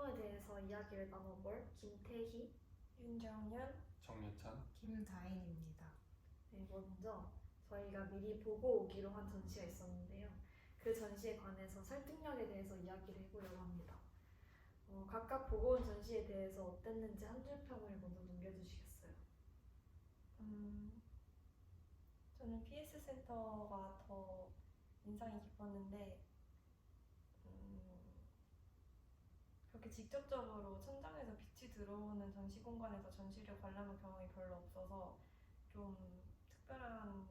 설명에 대해서 이야기를 나눠볼 김태희. 윤정윤, 정예찬. 김다인입니다. 네, 먼저 저희가 미리 보고 오기로 한 전시가 있었는데요. 그 전시에 관해서 설득력에 대해서 이야기를 해보려고 합니다. 각각 보고 온 전시에 대해서 어땠는지 한 줄 평을 먼저 남겨주시겠어요? 저는 PS 센터가 더 인상이 깊었는데 그렇게 직접적으로 천장에서 빛이 들어오는 전시 공간에서 전시를 관람한 경험이 별로 없어서 좀 특별한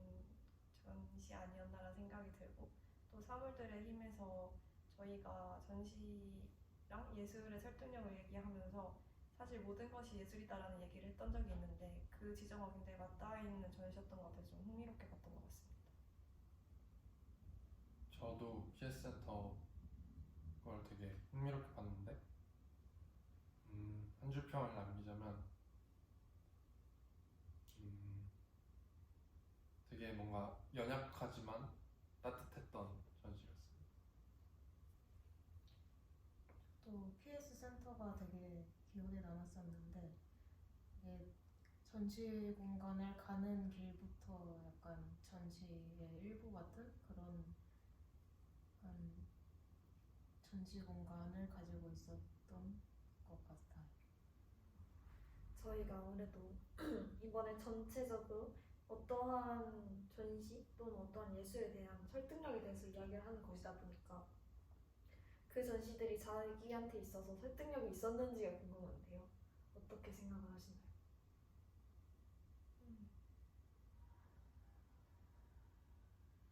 전시 아니었나라는 생각이 들고, 또 사물들의 힘에서 저희가 전시랑 예술의 설득력을 얘기하면서 사실 모든 것이 예술이다라는 얘기를 했던 적이 있는데 그 지점과 굉장히 맞닿아 있는 전시였던 것 같아서 좀 흥미롭게 봤던 것 같습니다. 저도 PS 센터 걸 되게 흥미롭게 봤는데 한 줄 평을 남기자면 되게 뭔가 연약하지만 따뜻했던 전시였어요. 또 PS 센터가 되게 기억에 남았었는데, 이게 전시 공간을 가는 길부터 약간 전시의 일부 같은 그런 전시 공간을 가지고 있었던 것 같아요. 저희가 아무래도 이번에 전체적으로 어떠한 전시 또는 어떠한 예술에 대한 설득력에 대해서 이야기를 하는 것이다 보니까 그 전시들이 자기한테 있어서 설득력이 있었는지가 궁금한데요. 어떻게 생각을 하시나요?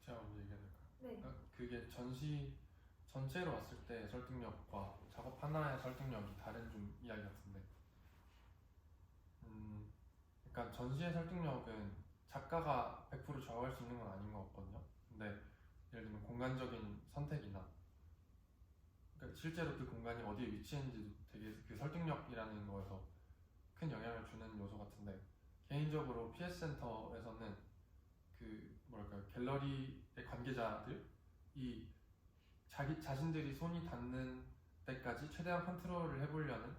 제가 먼저 얘기해야 될까요? 네. 그게 전시 전체로 봤을 때 설득력과 작업 하나의 설득력이 다른 좀 이야기 같은데 그러니까 전시의 설득력은 작가가 100% 좌우할 수 있는 건 아닌 것 같거든요. 근데 예를 들면 공간적인 선택이나 그러니까 실제로 그 공간이 어디에 위치했는지도 되게 그 설득력이라는 거에서 큰 영향을 주는 요소 같은데, 개인적으로 PS 센터에서는 그 뭐랄까요, 갤러리의 관계자들이 자기 자신들이 손이 닿는 때까지 최대한 컨트롤을 해보려는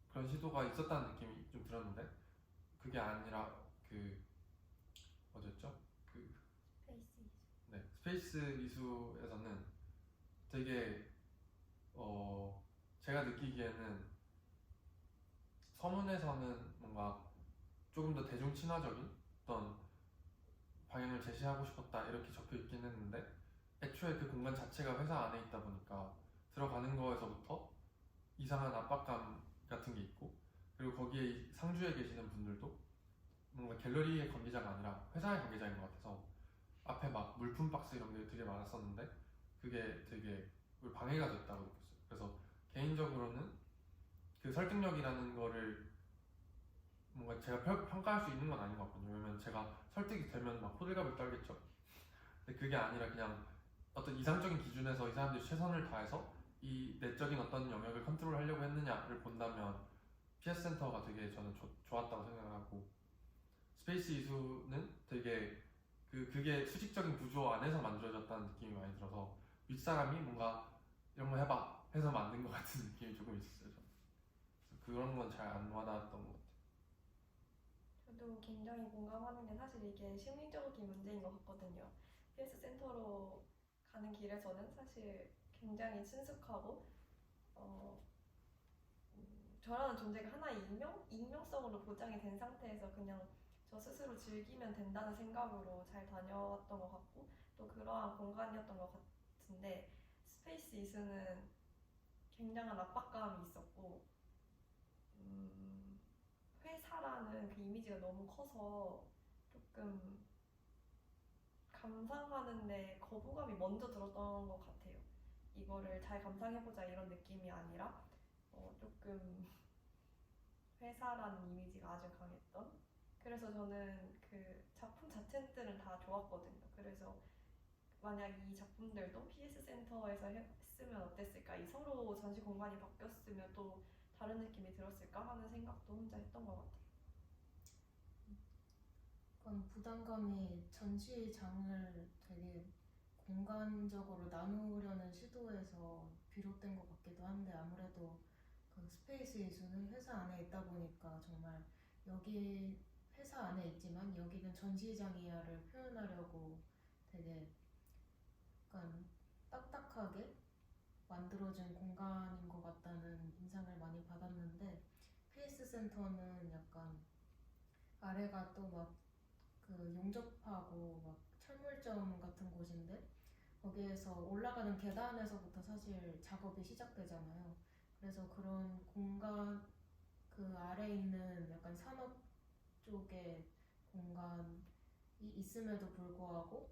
그런 시도가 있었다는 느낌이 좀 들었는데, 그게 아니라 그 어쨌죠? 그 스페이스 이슈. 네, 스페이스 이수에서는 되게 제가 느끼기에는 서문에서는 뭔가 조금 더 대중 친화적인 어떤 방향을 제시하고 싶었다 이렇게 적혀 있긴 했는데, 애초에 그 공간 자체가 회사 안에 있다 보니까 들어가는 거에서부터 이상한 압박감 같은 게 있고, 그리고 거기에 상주에 계시는 분들도 뭔가 갤러리의 관계자가 아니라 회사의 관계자인 것 같아서 앞에 막 물품 박스 이런 게 되게 많았었는데 그게 되게 방해가 됐다고 느꼈어요. 그래서 개인적으로는 그 설득력이라는 거를 뭔가 제가 평가할 수 있는 건 아닌 것 같거든요. 왜냐면 제가 설득이 되면 막 호들갑을 떨겠죠. 근데 그게 아니라 그냥 어떤 이상적인 기준에서 이 사람들이 최선을 다해서 이 내적인 어떤 영역을 컨트롤하려고 했느냐를 본다면 PS 센터가 되게 저는 좋았다고 생각을 하고, 스페이스 이수는 되게 그게 수직적인 구조 안에서 만들어졌다는 느낌이 많이 들어서 윗사람이 뭔가 이런 거 해봐 해서 만든 것 같은 느낌이 조금 있었어요. 저는. 그래서 그런 건 잘 안 와닿았던 것 같아요. 저도 굉장히 공감하는 게 사실 이게 심리적인 문제인 것 같거든요. PS 센터로 가는 길에서는 사실 굉장히 친숙하고 저라는 존재가 하나의 익명성으로 보장이 된 상태에서 그냥 저 스스로 즐기면 된다는 생각으로 잘 다녀왔던 것 같고, 또 그러한 공간이었던 것 같은데, 스페이스 이수는 굉장한 압박감이 있었고, 회사라는 그 이미지가 너무 커서 조금 감상하는데 거부감이 먼저 들었던 것 같아요. 이거를 잘 감상해보자 이런 느낌이 아니라 조금 회사라는 이미지가 아주 강했던. 그래서 저는 그 작품 자체들은 다 좋았거든요. 그래서 만약 이 작품들도 PS 센터에서 했으면 어땠을까, 이 서로 전시 공간이 바뀌었으면 또 다른 느낌이 들었을까 하는 생각도 혼자 했던 것 같아요. 그건 부담감이 전시장을 되게 공간적으로 나누려는 시도에서 비롯된 것 같기도 한데, 아무래도 그 스페이스 이수는 회사 안에 있다 보니까 정말 여기 회사 안에 있지만 여기는 전시장이야를 표현하려고 되게 약간 딱딱하게 만들어진 공간인 것 같다는 인상을 많이 받았는데 피에스 센터는 약간 아래가 또 막 그 용접하고 막 철물점 같은 곳인데 거기에서 올라가는 계단에서부터 사실 작업이 시작되잖아요. 그래서 그런 공간 그 아래 있는 약간 산업 쪽의 공간이 있음에도 불구하고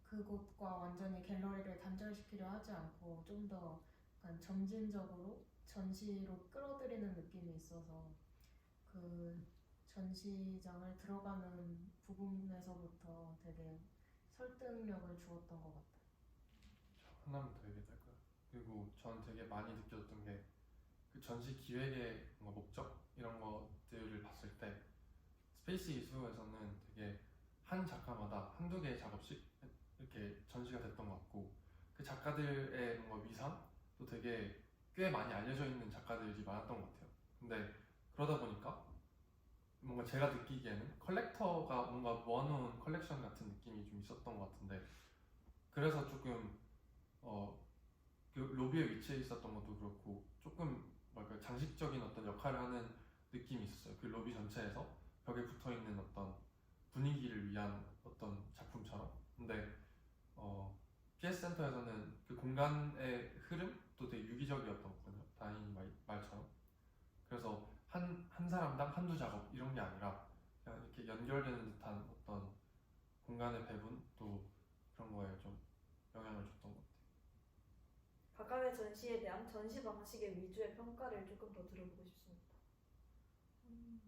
그곳과 완전히 갤러리를 단절시키려 하지 않고 좀 더 약간 점진적으로 전시로 끌어들이는 느낌이 있어서 그 전시장을 들어가는 부분에서부터 되게 설득력을 주었던 것 같아요. 하나만 더 얘기할까요? 그리고 전 되게 많이 느꼈던 게 그 전시 기획의 뭔가 목적 이런 것들을 봤을 때 스페이스 이수에서는 되게 한 작가마다 한두 개의 작업씩 이렇게 전시가 됐던 것 같고 그 작가들의 뭔가 위상도 되게 꽤 많이 알려져 있는 작가들이 많았던 것 같아요. 근데 그러다 보니까 뭔가 제가 느끼기에는 컬렉터가 뭔가 모아놓은 컬렉션 같은 느낌이 좀 있었던 것 같은데 그래서 조금 그 로비에 위치해 있었던 것도 그렇고 조금 뭐랄까 장식적인 어떤 역할을 하는 느낌이 있었어요. 그 로비 전체에서 벽에 붙어 있는 어떤 분위기를 위한 어떤 작품처럼. 근데 PS 센터에서는 그 공간의 흐름도 되게 유기적이었던 거거든요. 다인이 말처럼. 그래서 한 사람당 한두 작업 이런 게 아니라 그냥 이렇게 연결되는 듯한 어떤 공간의 배분도 그런 거에 좀 영향을 줬던 것 같아요. 각각의 전시에 대한 전시 방식의 위주의 평가를 조금 더 들어보고 싶습니다. 음.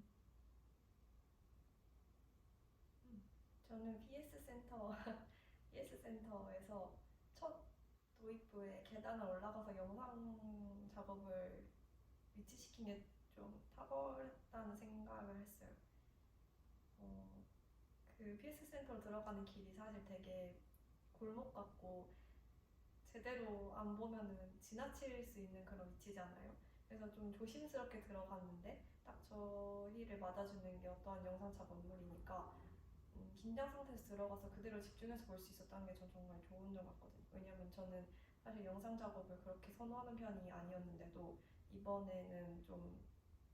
저는 PS 센터에서 첫 도입부에 계단을 올라가서 영상 작업을 위치시킨 게 좀 탁월했다는 생각을 했어요. 그 PS 센터로 들어가는 길이 사실 되게 골목 같고 제대로 안 보면은 지나칠 수 있는 그런 위치잖아요. 그래서 좀 조심스럽게 들어갔는데 딱 저희를 맞아주는 게 어떠한 영상 작업물이니까 긴장 상태에서 들어가서 그대로 집중해서 볼 수 있었다는 게 전 정말 좋은 점 같거든요. 왜냐면 저는 사실 영상 작업을 그렇게 선호하는 편이 아니었는데도 이번에는 좀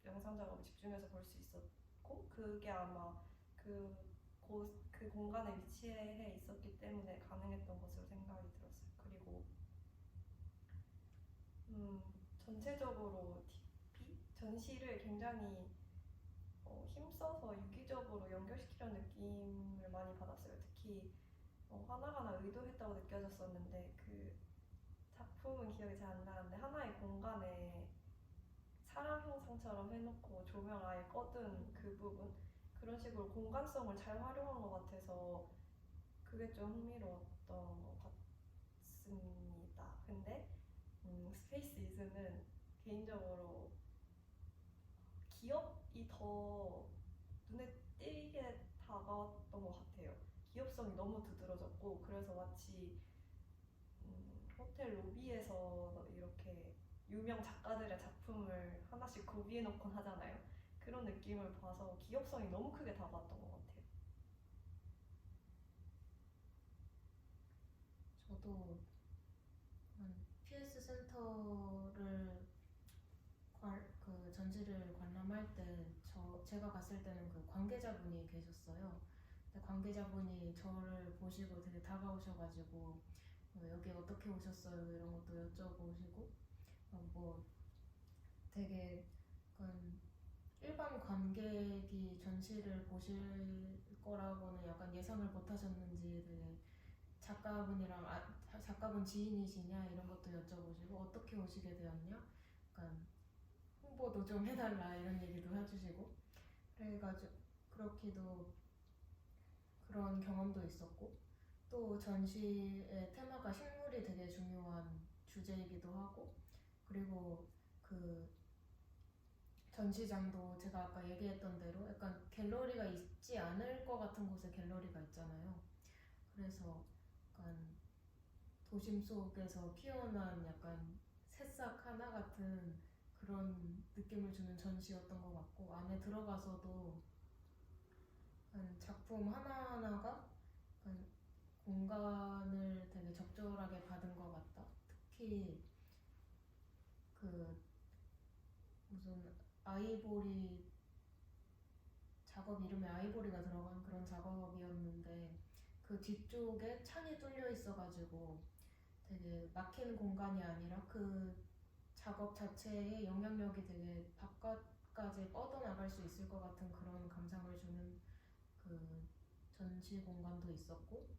영상 작업을 집중해서 볼 수 있었고 그게 아마 그 공간에 위치해 있었기 때문에 가능했던 것으로 생각이 들었어요. 그리고 전체적으로 DP 전시를 굉장히 힘써서 유기적으로 연결시키려는 느낌을 많이 받았어요. 특히 하나하나 의도했다고 느껴졌었는데 그 작품은 기억이 잘 안 나는데 하나의 공간에 사람 형상처럼 해놓고 조명 아예 꺼둔 그 부분 그런 식으로 공간성을 잘 활용한 것 같아서 그게 좀 흥미로웠던 것 같습니다. 근데 스페이스 이즈는 개인적으로 기업이 더 눈에 띄게 다가왔던 것 같아요. 기업성이 너무 두드러졌고 그래서 마치 호텔 로비에서 이렇게 유명 작가들의 작품을 하나씩 구비해 놓곤 하잖아요. 그런 느낌을 봐서 기업성이 너무 크게 다가왔던 것 같아요. 저도 PS 센터를 그 전시를 관람할 때 제가 갔을 때는 그 관계자분이 계셨어요. 근데 관계자분이 저를 보시고 되게 다가오셔가지고 여기 어떻게 오셨어요 이런 것도 여쭤보시고 뭐 되게 약간 일반 관객이 전시를 보실 거라고는 약간 예상을 못 하셨는지 되게 작가분이랑 작가분 지인이시냐 이런 것도 여쭤보시고 어떻게 오시게 되었냐 약간 홍보도 좀 해달라 이런 얘기도 해주시고 그래가지고 그렇기도 그런 경험도 있었고 또 전시의 테마가 식물이 되게 중요한 주제이기도 하고 그리고 그 전시장도 제가 아까 얘기했던 대로 약간 갤러리가 있지 않을 것 같은 곳에 갤러리가 있잖아요. 그래서 약간 도심 속에서 피어난 약간 새싹 하나 같은 그런 느낌을 주는 전시였던 것 같고, 안에 들어가서도 약간 작품 하나하나가 약간 공간을 되게 적절하게 받은 것 같다. 특히 그 무슨 아이보리 작업 이름에 아이보리가 들어간 그런 작업이었는데, 그 뒤쪽에 창이 뚫려 있어가지고 되게 막힌 공간이 아니라 그 작업 자체의 영향력이 되게 바깥까지 뻗어나갈 수 있을 것 같은 그런 감상을 주는 그 전시 공간도 있었고,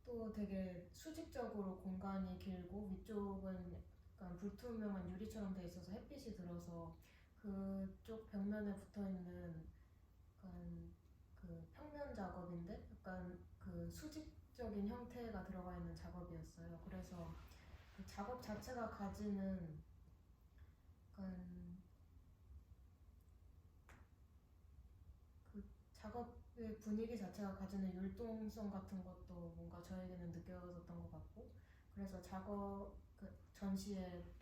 또 되게 수직적으로 공간이 길고 위쪽은 약간 불투명한 유리처럼 돼 있어서 햇빛이 들어서 그쪽 벽면에 붙어 있는 약간 그 평면 작업인데 약간 그 수직적인 형태가 들어가 있는 작업이었어요. 그래서 그 작업 자체가 가지는 약간 그 작업의 분위기 자체가 가지는 율동성 같은 것도 뭔가 저에게는 느껴졌던 것 같고, 그래서 작업 그 전시의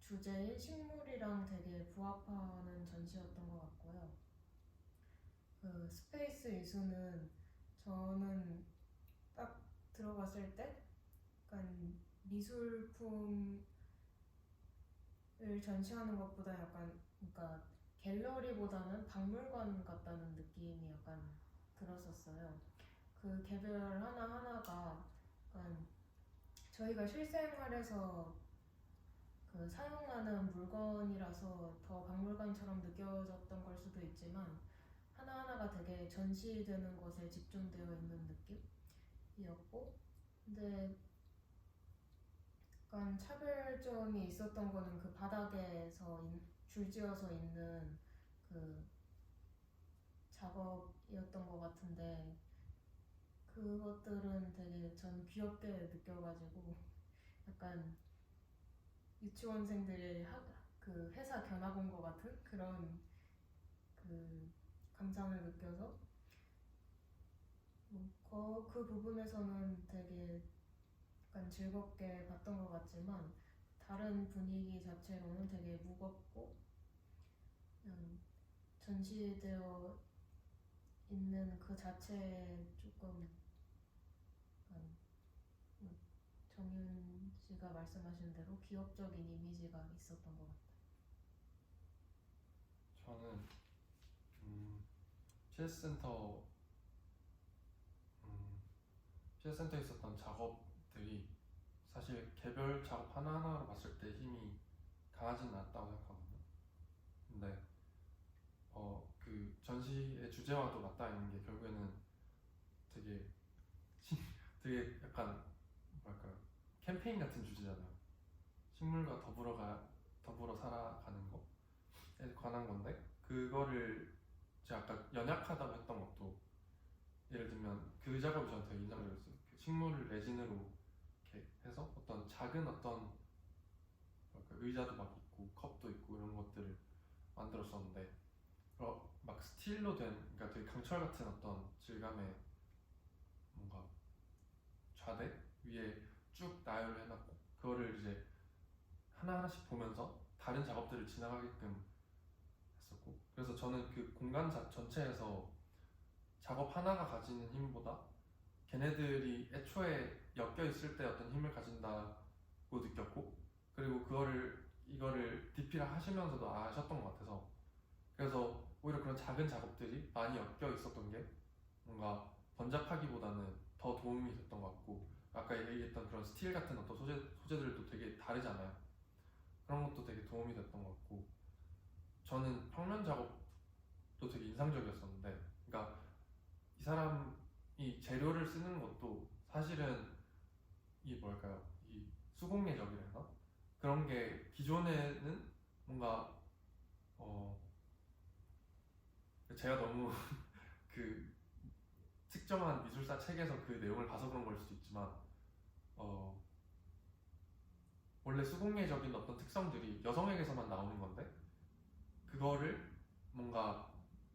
주제인 식물이랑 되게 부합하는 전시였던 것 같고요. 그 스페이스 이수는 저는 딱 들어갔을 때 약간 미술품을 전시하는 것보다 약간 그러니까 갤러리보다는 박물관 같다는 느낌이 약간 들었었어요. 그 개별 하나하나가 약간 저희가 실생활에서 그 사용하는 물건이라서 더 박물관처럼 느껴졌던 걸 수도 있지만, 하나하나가 되게 전시되는 것에 집중되어 있는 느낌이었고, 근데 약간 차별점이 있었던 거는 그 바닥에서 줄지어서 있는 그 작업이었던 것 같은데, 그것들은 되게 전 귀엽게 느껴가지고 약간 유치원생들이 그 회사 견학 온 것 같은 그런 그 감상을 느껴서 그 부분에서는 되게 약간 즐겁게 봤던 것 같지만, 다른 분위기 자체로는 되게 무겁고 그냥 전시되어 있는 그 자체에 조금 약간 정윤 씨가 말씀하신 대로 기업적인 이미지가 있었던 것 같아요. 저는 피에스센터 피에스센터에 있었던 작업들이 사실 개별 작업 하나하나로 봤을 때 힘이 강하진 않았다고 생각하거든요. 근데 그 전시의 주제와도 맞닿아 있는 게 결국에는 되게 되게 약간 뭐랄까요, 캠페인 같은 주제잖아요. 식물과 더불어 살아가는 거에 관한 건데, 그거를 제가 아까 연약하다고 했던 것도 예를 들면 그 작업이 저는 되게 인상적이었어요. 그 식물을 레진으로 이렇게 해서 어떤 작은 어떤 뭐랄까, 의자도 막 있고 컵도 있고 이런 것들을 만들었었는데, 막 스틸로 된, 그러니까 되게 강철 같은 어떤 질감의 뭔가 좌대 위에 쭉 나열을 해놨고, 그거를 이제 하나하나씩 보면서 다른 작업들을 지나가게끔 했었고, 그래서 저는 그 공간 전체에서 작업 하나가 가지는 힘보다 걔네들이 애초에 엮여 있을 때 어떤 힘을 가진다고 느꼈고, 그리고 이거를 DP를 하시면서도 아셨던 것 같아서, 그래서 오히려 그런 작은 작업들이 많이 엮여 있었던 게 뭔가 번잡하기보다는 더 도움이 됐던 것 같고, 아까 얘기했던 그런 스틸 같은 어떤 소재들도 되게 다르잖아요. 그런 것도 되게 도움이 됐던 것 같고, 저는 평면 작업도 되게 인상적이었었는데, 그러니까 이 사람이 재료를 쓰는 것도 사실은 이 뭐랄까요, 이 수공예적이랄까, 그런 게 기존에는 뭔가 제가 너무 그 특정한 미술사 책에서 그 내용을 봐서 그런 걸 수도 있지만, 원래 수공예적인 어떤 특성들이 여성에게서만 나오는 건데, 그거를 뭔가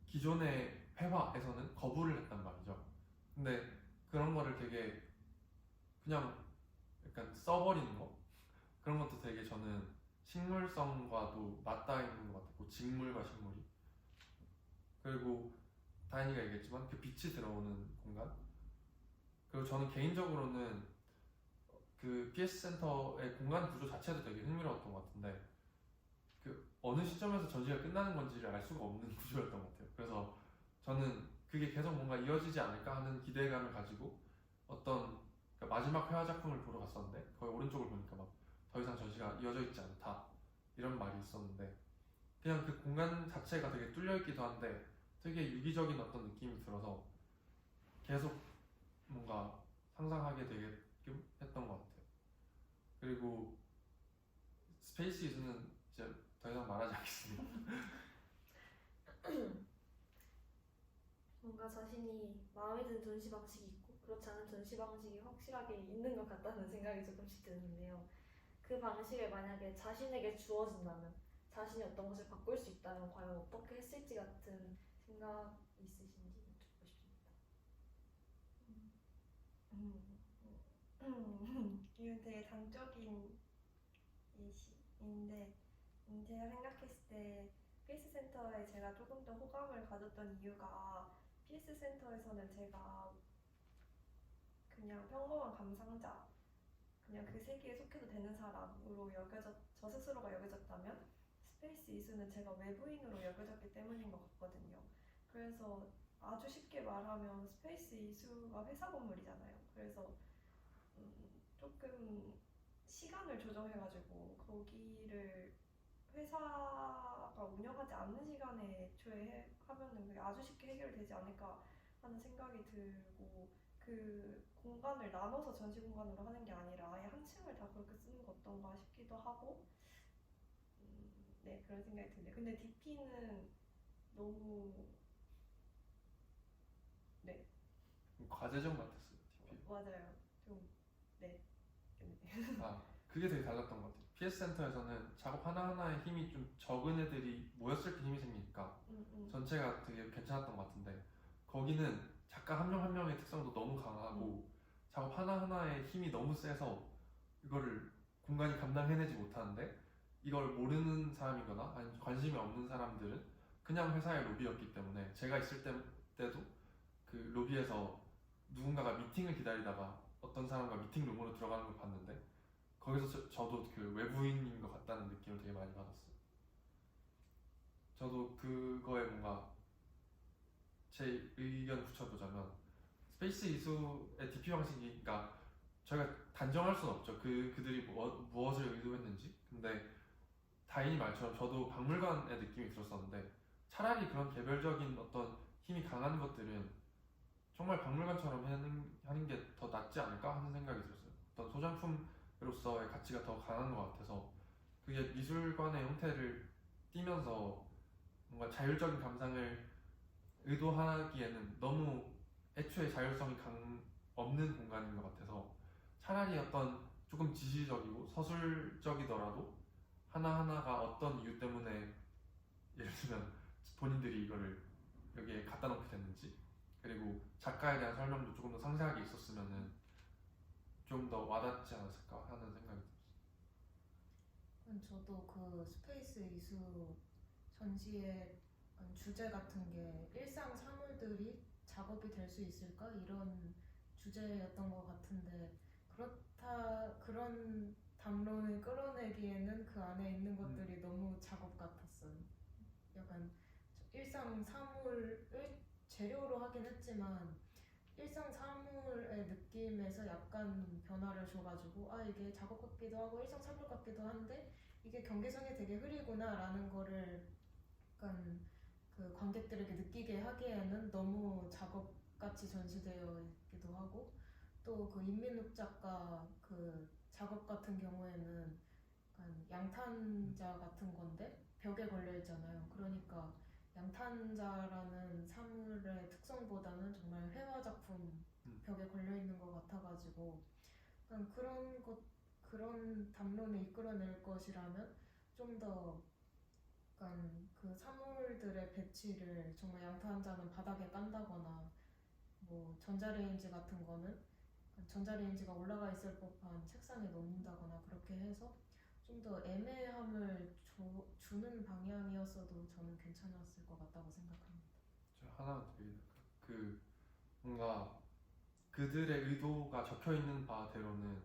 기존의 회화에서는 거부를 했단 말이죠. 근데 그런 거를 되게 그냥 약간 써버리는 거, 그런 것도 되게 저는 식물성과도 맞닿아 있는 것 같고 직물과 식물이 그리고 다인이가 얘기했지만 그 빛이 들어오는 공간 그리고 저는 개인적으로는 그 PS 센터의 공간 구조 자체도 되게 흥미로웠던 것 같은데 그 어느 시점에서 전시가 끝나는 건지를 알 수가 없는 구조였던 것 같아요. 그래서 저는 그게 계속 뭔가 이어지지 않을까 하는 기대감을 가지고 어떤 그러니까 마지막 회화 작품을 보러 갔었는데 거기 오른쪽을 보니까 막 더 이상 전시가 이어져 있지 않다 이런 말이 있었는데 그냥 그 공간 자체가 되게 뚫려 있기도 한데 되게 유기적인 어떤 느낌이 들어서 계속 뭔가 상상하게 되게끔 했던 것 같아요. 그리고 스페이스 이수는 이제 더 이상 말하지 않겠습니다. 뭔가 자신이 마음에 드는 전시 방식이 있고 그렇지 않은 전시 방식이 확실하게 있는 것 같다는 생각이 조금씩 드는데요. 그 방식을 만약에 자신에게 주어진다면 자신이 어떤 것을 바꿀 수 있다면 과연 어떻게 했을지 같은 생각 있으신지 여쭙고 싶습니다. 이건 되게 장적인 예시인데 제가 생각했을 때 PS 센터에 제가 조금 더 호감을 가졌던 이유가 PS 센터에서는 제가 그냥 평범한 감상자 그냥 그 세계에 속해도 되는 사람으로 저 스스로가 여겨졌다면 스페이스 이수는 제가 외부인으로 여겨졌기 때문인 것 같거든요. 그래서 아주 쉽게 말하면 스페이스 이수가 회사 건물이잖아요. 그래서 조금 시간을 조정해가지고 거기를 회사가 운영하지 않는 시간에 애초에 하면은 그게 아주 쉽게 해결되지 않을까 하는 생각이 들고 그 공간을 나눠서 전시 공간으로 하는 게 아니라 아예 한 층을 다 그렇게 쓰는 거 어떤가 싶기도 하고 네 그런 생각이 드네요. 근데 DP는 너무 네 과제점 같았어요. DP. 맞아요. 좀 네. 아 그게 되게 달랐던 것 같아요. PS 센터에서는 작업 하나하나에 힘이 좀 적은 애들이 모였을 때 힘이 생기니까 전체가 되게 괜찮았던 것 같은데 거기는 작가 한 명 한 명의 특성도 너무 강하고 작업 하나하나에 힘이 너무 세서 이거를 공간이 감당해내지 못하는데 이걸 모르는 사람이거나 아니면 관심이 없는 사람들은 그냥 회사의 로비였기 때문에 제가 있을 때도 그 로비에서 누군가가 미팅을 기다리다가 어떤 사람과 미팅 룸으로 들어가는 걸 봤는데 거기서 저도 그 외부인인 것 같다는 느낌을 되게 많이 받았어요. 저도 그거에 뭔가 제 의견 붙여보자면 스페이스 이수의 DP 방식이 그러니까 저희가 단정할 수는 없죠. 그들이 무엇을 의도했는지. 근데 다인이 말처럼 저도 박물관의 느낌이 들었었는데 차라리 그런 개별적인 어떤 힘이 강한 것들은 정말 박물관처럼 하는 게 더 낫지 않을까 하는 생각이 들었어요. 어떤 소장품으로서의 가치가 더 강한 것 같아서 그게 미술관의 형태를 띠면서 뭔가 자율적인 감상을 의도하기에는 너무 애초에 자율성이 없는 공간인 것 같아서 차라리 어떤 조금 지시적이고 서술적이더라도 하나하나가 어떤 이유 때문에 예를 들면 본인들이 이거를 여기에 갖다 놓게 됐는지 그리고 작가에 대한 설명도 조금 더 상세하게 있었으면은 좀 더 와닿지 않았을까 하는 생각이 들었어요. 저도 그 스페이스 이수 전시의 주제 같은 게 일상 사물들이 작업이 될 수 있을까 이런 주제였던 것 같은데 그런 담론을 끌어내기에는 그 안에 있는 것들이 너무 작업 같았어요. 약간 일상 사물을 재료로 하긴 했지만 일상 사물의 느낌에서 약간 변화를 줘가지고 아 이게 작업 같기도 하고 일상 사물 같기도 한데 이게 경계선이 되게 흐리구나 라는 거를 약간 그 관객들에게 느끼게 하기에는 너무 작업같이 전시되어 있기도 하고 또 그 임민욱 작가 그 작업 같은 경우에는 약간 양탄자 같은 건데 벽에 걸려 있잖아요. 그러니까 양탄자라는 사물의 특성보다는 정말 회화 작품 벽에 걸려 있는 것 같아가지고 약간 그런 담론을 이끌어낼 것이라면 좀 더 약간 그 사물들의 배치를 정말 양탄자는 바닥에 깐다거나 뭐 전자레인지 같은 거는 전자레인지가 올라가 있을 법한 책상에 놓는다거나 그렇게 해서 좀 더 애매함을 주는 방향이었어도 저는 괜찮았을 것 같다고 생각합니다. 저 하나만 더 얘기할까요? 그 뭔가 그들의 의도가 적혀 있는 바대로는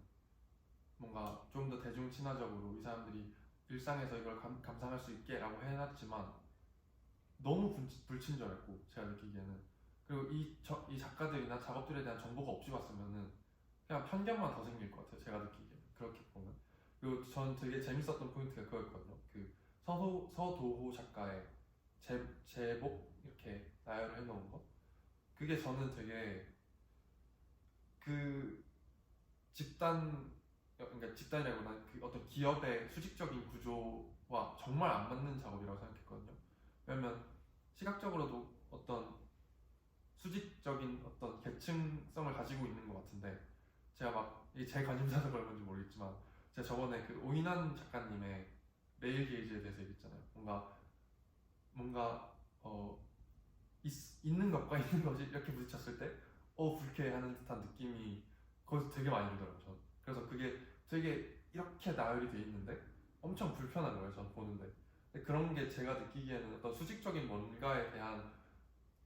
뭔가 좀 더 대중 친화적으로 이 사람들이 일상에서 이걸 감상할 수 있게라고 해놨지만 너무 불친절했고 제가 느끼기에는 그리고 이 작가들이나 작업들에 대한 정보가 없이 봤으면은 그냥 편견만 더 생길 것 같아요. 제가 느끼기에는 그렇게 보면. 그리고 전 되게 재밌었던 포인트가 그거였거든요. 그 서도호 작가의 제복 이렇게 나열을 해놓은 거. 그게 저는 되게 그 그러니까 집단이라거나 그 어떤 기업의 수직적인 구조와 정말 안 맞는 작업이라고 생각했거든요. 왜냐면 시각적으로도 어떤 수직적인 어떤 계층성을 가지고 있는 것 같은데 제가 막 이게 제 관심사서 그런 건지 모르겠지만 제가 저번에 그 오인환 작가님의 레일 게이지에 대해서 얘기했잖아요. 뭔가 있는 것과 있는 것이 이렇게 부딪혔을 때 불쾌하는 듯한 느낌이 거기서 되게 많이 들더라고요. 저는. 그래서 그게 되게 이렇게 나열이 돼 있는데 엄청 불편한 거예요. 저는 보는데. 근데 그런 게 제가 느끼기에는 어떤 수직적인 뭔가에 대한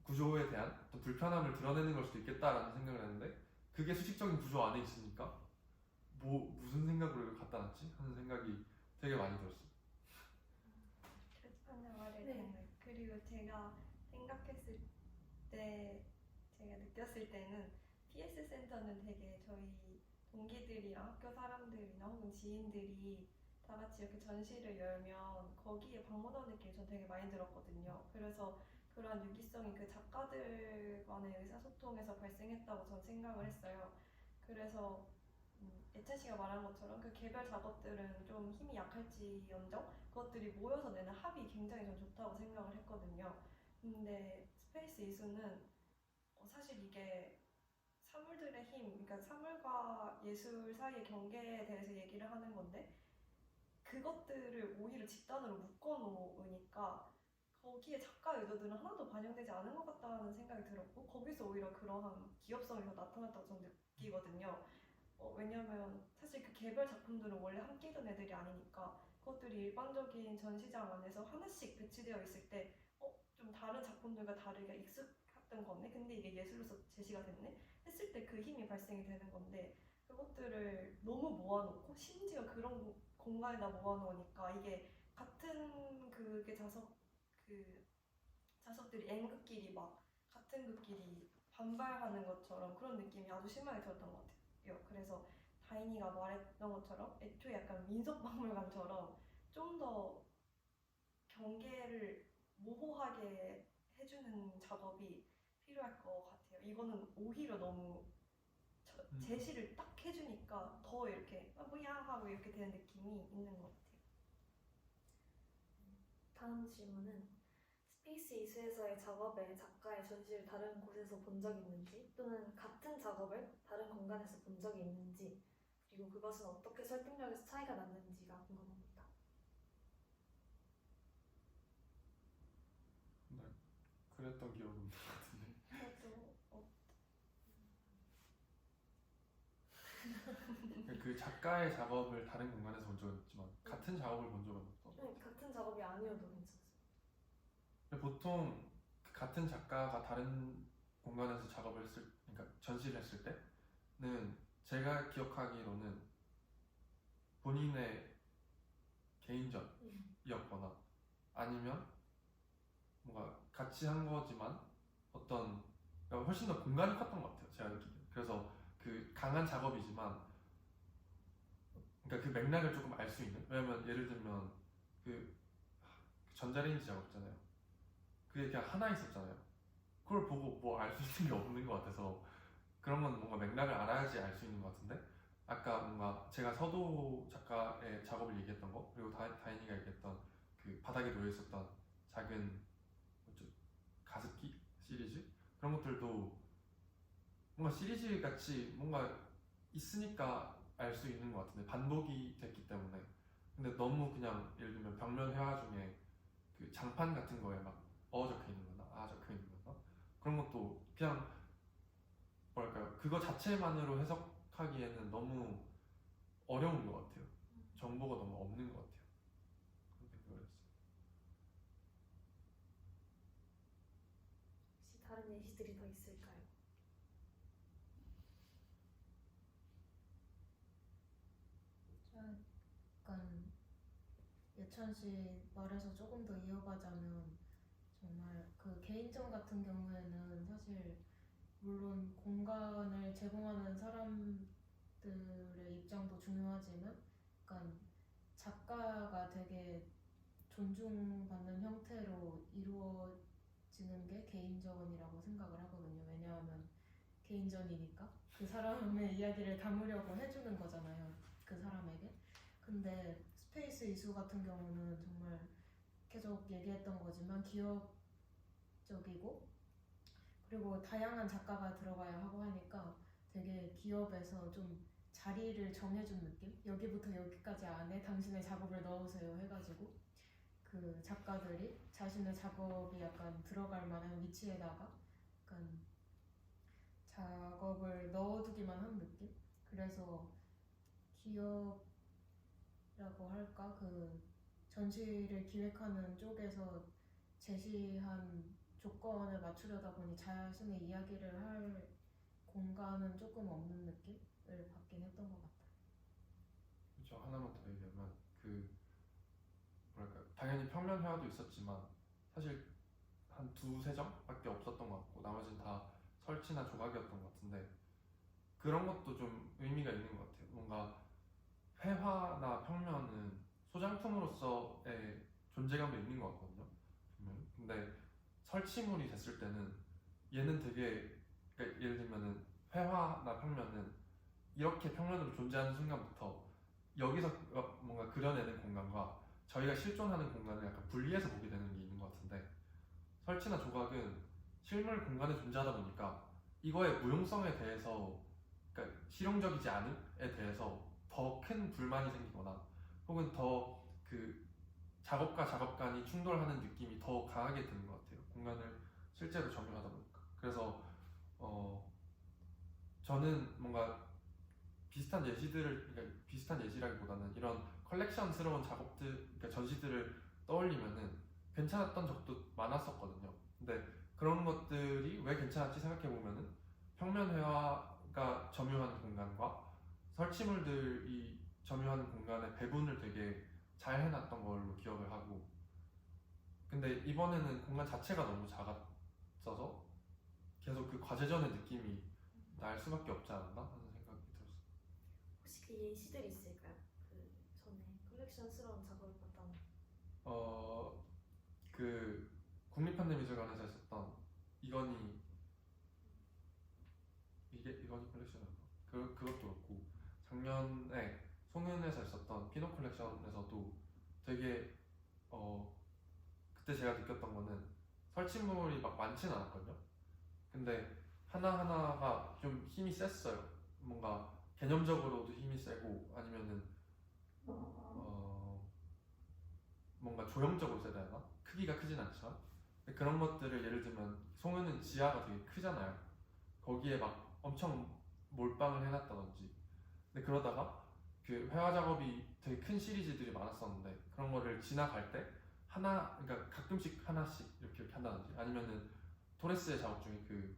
구조에 대한 어떤 불편함을 드러내는 걸 수도 있겠다라는 생각을 했는데 그게 수직적인 구조 안에 있으니까 무슨 생각으로 갖다 놨지? 하는 생각이 되게 많이 들었어요. 하나 말을 네. 네. 그리고 제가 생각했을 때 제가 느꼈을 때는 PS 센터는 되게 저희 동기들이랑 학교 사람들이나 혹은 지인들이 다 같이 이렇게 전시를 열면 거기에 방문하는 느낌이 전 되게 많이 들었거든요. 그래서 그런 유기성이 그 작가들 간의 의사소통에서 발생했다고 전 생각을 했어요. 그래서 예찬 씨가 말한 것처럼 그 개별 작업들은 좀 힘이 약할지언정 그것들이 모여서 내는 합이 굉장히 전 좋다고 생각을 했거든요. 근데 스페이스 이수는 사실 이게 사물들의 힘, 그러니까 사물과 예술 사이의 경계에 대해서 얘기를 하는 건데 그것들을 오히려 집단으로 묶어놓으니까 거기에 작가 의도들은 하나도 반영되지 않은 것 같다는 생각이 들었고 거기서 오히려 그러한 기업성이 더 나타났다고 저는 느끼거든요. 왜냐면 사실 그 개별 작품들은 원래 함께 있던 애들이 아니니까 그것들이 일반적인 전시장 안에서 하나씩 배치되어 있을 때 좀 다른 작품들과 다르게 익숙했던 거네? 근데 이게 예술로서 제시가 됐네? 했을 때 그 힘이 발생이 되는 건데 그것들을 너무 모아놓고 심지어 그런 공간에다 모아놓으니까 이게 같은 자석들이 N극끼리 막 같은 극끼리 반발하는 것처럼 그런 느낌이 아주 심하게 들었던 것 같아요. 그래서 다인이가 말했던 것처럼 애초에 약간 민속박물관처럼 좀 더 경계를 모호하게 해주는 작업이 필요할 것 같아요. 이거는 오히려 너무 제시를 딱 해주니까 더 이렇게 뭐야 하고 이렇게 되는 느낌이 있는 것 같아요. 다음 질문은 스페이스 이수에서의 작업에 작가의 전시를 다른 곳에서 본 적이 있는지 또는 같은 작업을 다른 공간에서 본 적이 있는지 그리고 그것은 어떻게 설득력에서 차이가 났는지가 궁금합니다. 네, 그랬던 기억은 없는 것 같은데. 저도 그 작가의 작업을 다른 공간에서 본 적은 있지만 같은 작업을 본 적은 없어. 같은 작업이 아니어도 괜찮습니다. 보통 그 같은 작가가 다른 공간에서 그러니까 전시를 했을 때는 제가 기억하기로는 본인의 개인전이었거나 아니면 뭔가 같이 한 거지만 그러니까 훨씬 더 공간이 컸던 것 같아요. 제가 느끼기에. 그래서 그 강한 작업이지만 그러니까 그 맥락을 조금 알 수 있는. 왜냐면 예를 들면 그 전자레인지 작업 있잖아요. 그게 그냥 하나 있었잖아요. 그걸 보고 뭐 알 수 있는 게 없는 것 같아서 그런 건 뭔가 맥락을 알아야지 알 수 있는 것 같은데 아까 뭔가 제가 서도 작가의 작업을 얘기했던 거 그리고 다인이가 얘기했던 그 바닥에 놓여 있었던 작은 가습기 시리즈 그런 것들도 뭔가 시리즈 같이 뭔가 있으니까 알 수 있는 것 같은데 반복이 됐기 때문에 근데 너무 그냥 예를 들면 벽면 회화 중에 그 장판 같은 거에 막 적혀 있는 거나 적혀 있는 거나 그런 것도 그냥 뭐랄까요 그거 자체만으로 해석하기에는 너무 어려운 것 같아요. 정보가 너무 없는 것 같아요. 그런 생각을 했어요. 예시들이 더 있을까요? 약간 예찬 씨 말에서 조금 더 이어가자면 정말 그 개인전 같은 경우에는 사실 물론 공간을 제공하는 사람들의 입장도 중요하지만 약간 작가가 되게 존중받는 형태로 이루어지는 게 개인전이라고 생각을 하거든요. 왜냐하면 개인전이니까 그 사람의 이야기를 담으려고 해주는 거잖아요. 그 사람에게. 근데 스페이스 이수 같은 경우는 정말 계속 얘기했던 거지만 기업적이고 그리고 다양한 작가가 들어가야 하고 하니까 되게 기업에서 좀 자리를 정해준 느낌? 여기부터 여기까지 안에 당신의 작업을 넣으세요 해가지고 그 작가들이 자신의 작업이 약간 들어갈 만한 위치에다가 약간 작업을 넣어두기만 한 느낌? 그래서 기업이라고 할까? 그 전시를 기획하는 쪽에서 제시한 조건을 맞추려다 보니 자신의 이야기를 할 공간은 조금 없는 느낌을 받긴 했던 것 같아요. 그렇죠. 하나만 더 얘기하면 뭐랄까 당연히 평면 회화도 있었지만 사실 한 두세 장밖에 없었던 것 같고 나머지는 다 설치나 조각이었던 것 같은데 그런 것도 좀 의미가 있는 것 같아요. 뭔가 회화나 평면은 소장품으로서의 존재감도 있는 것 같거든요. 근데 설치물이 됐을 때는 얘는 되게 그러니까 예를 들면은 회화나 평면은 이렇게 평면으로 존재하는 순간부터 여기서 뭔가 그려내는 공간과 저희가 실존하는 공간을 약간 분리해서 보게 되는 게 있는 것 같은데 설치나 조각은 실물 공간에 존재하다 보니까 이거의 무용성에 대해서 그러니까 실용적이지 않음에 대해서 더 큰 불만이 생기거나 혹은 더 그 작업과 작업 간이 충돌하는 느낌이 더 강하게 드는 것 같아요. 공간을 실제로 점유하다 보니까. 그래서 저는 뭔가 비슷한 예시들을 그러니까 비슷한 예시라기보다는 이런 컬렉션스러운 작업들 그러니까 전시들을 떠올리면은 괜찮았던 적도 많았었거든요. 근데 그런 것들이 왜 괜찮았지 생각해보면은 평면 회화가 점유하는 공간과 설치물들이 점유하는 공간의 배분을 되게 잘 해놨던 걸로 기억을 하고 근데 이번에는 공간 자체가 너무 작았어서 계속 그 과제전의 느낌이 날 수밖에 없지 않았나 하는 생각이 들었어요. 혹시 그 예시들 있을까요? 그 전에 컬렉션스러운 작업을 봤던 그 국립현대미술관에서 했었던 이건희 컬렉션이었나? 그것도 그렇고 작년에 송은에서 했었던 피노 컬렉션에서도 되게 그때 제가 느꼈던 거는 설치물이 막 많지는 않았거든요. 근데 하나하나가 좀 힘이 셌어요. 뭔가 개념적으로도 힘이 세고 아니면은 뭔가 조형적으로 세야 되나? 크기가 크진 않지만 그런 것들을 예를 들면 송은은 지하가 되게 크잖아요. 거기에 막 엄청 몰빵을 해놨다든지 근데 그러다가 그 회화 작업이 되게 큰 시리즈들이 많았었는데 그런 거를 지나갈 때 그러니까 가끔씩 하나씩 이렇게 한다든지 아니면은 토레스의 작업 중에 그